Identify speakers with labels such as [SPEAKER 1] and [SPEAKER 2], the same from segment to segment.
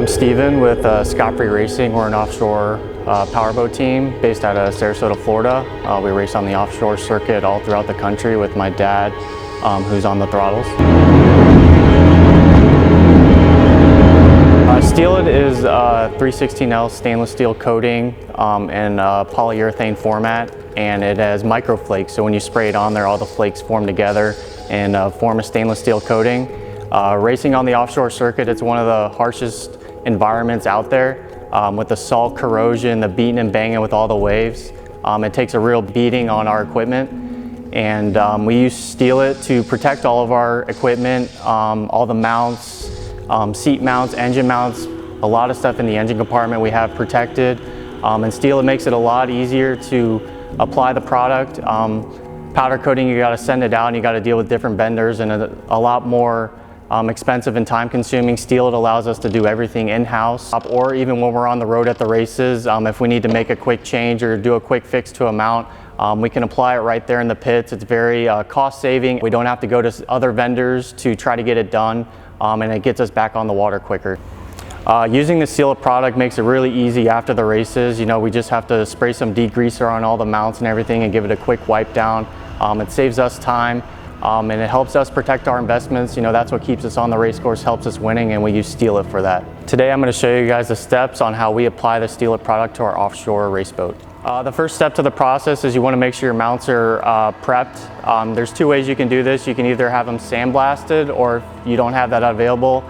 [SPEAKER 1] I'm Steven with Scot-Free Racing. We're an offshore powerboat team based out of Sarasota, Florida. We race on the offshore circuit all throughout the country with my dad, who's on the throttles. STEEL-IT is a 316L stainless steel coating in a polyurethane format, and it has microflakes. So when you spray it on there, all the flakes form together and form a stainless steel coating. Racing on the offshore circuit, it's one of the harshest environments out there with the salt corrosion, the beating and banging with all the waves. It takes a real beating on our equipment, and we use STEEL-IT to protect all of our equipment, all the mounts, seat mounts, engine mounts, a lot of stuff in the engine compartment we have protected. And STEEL-IT makes it a lot easier to apply the product. Powder coating, you got to send it out and you got to deal with different vendors, and a lot more expensive and time consuming. STEEL-IT allows us to do everything in-house, or even when we're on the road at the races, if we need to make a quick change or do a quick fix to a mount, we can apply it right there in the pits. It's very cost saving. We don't have to go to other vendors to try to get it done, and it gets us back on the water quicker. Using the STEEL-IT product makes it really easy after the races. You know, we just have to spray some degreaser on all the mounts and everything and give it a quick wipe down. It saves us time. And it helps us protect our investments. You know, that's what keeps us on the race course, helps us winning, and we use STEEL-IT for that. Today I'm going to show you guys the steps on how we apply the STEEL-IT product to our offshore race boat. The first step to the process is you want to make sure your mounts are prepped. There's two ways you can do this. You can either have them sandblasted, or if you don't have that available,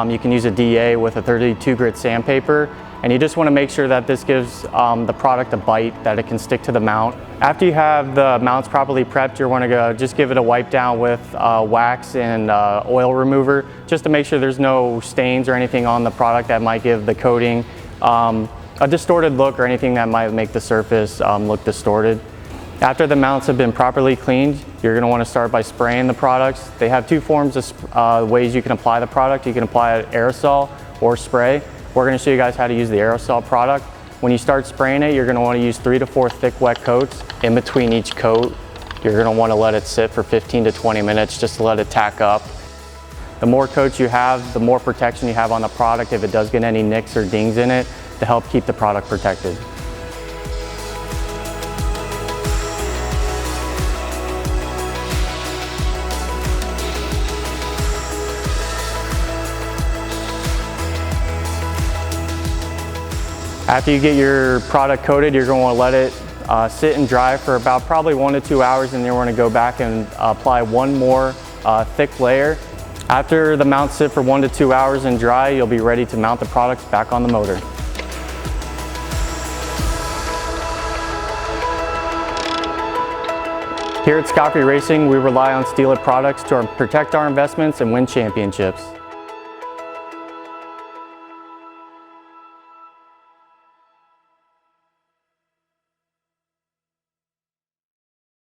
[SPEAKER 1] you can use a DA with a 32 grit sandpaper. And you just want to make sure that this gives the product a bite, that it can stick to the mount. After you have the mounts properly prepped, you want to go just give it a wipe down with wax and oil remover, just to make sure there's no stains or anything on the product that might give the coating a distorted look, or anything that might make the surface look distorted. After the mounts have been properly cleaned, you're going to want to start by spraying the products. They have two forms of ways you can apply the product. You can apply it aerosol or spray. We're going to show you guys how to use the aerosol product. When you start spraying it, you're going to want to use 3 to 4 thick wet coats. In between each coat, you're going to want to let it sit for 15 to 20 minutes just to let it tack up. The more coats you have, the more protection you have on the product if it does get any nicks or dings in it, to help keep the product protected. After you get your product coated, you're going to want to let it sit and dry for about probably 1 to 2 hours, and then we're going to go back and apply one more thick layer. After the mounts sit for 1 to 2 hours and dry, you'll be ready to mount the products back on the motor. Here at Scot-Free Racing, we rely on STEEL-IT products to protect our investments and win championships.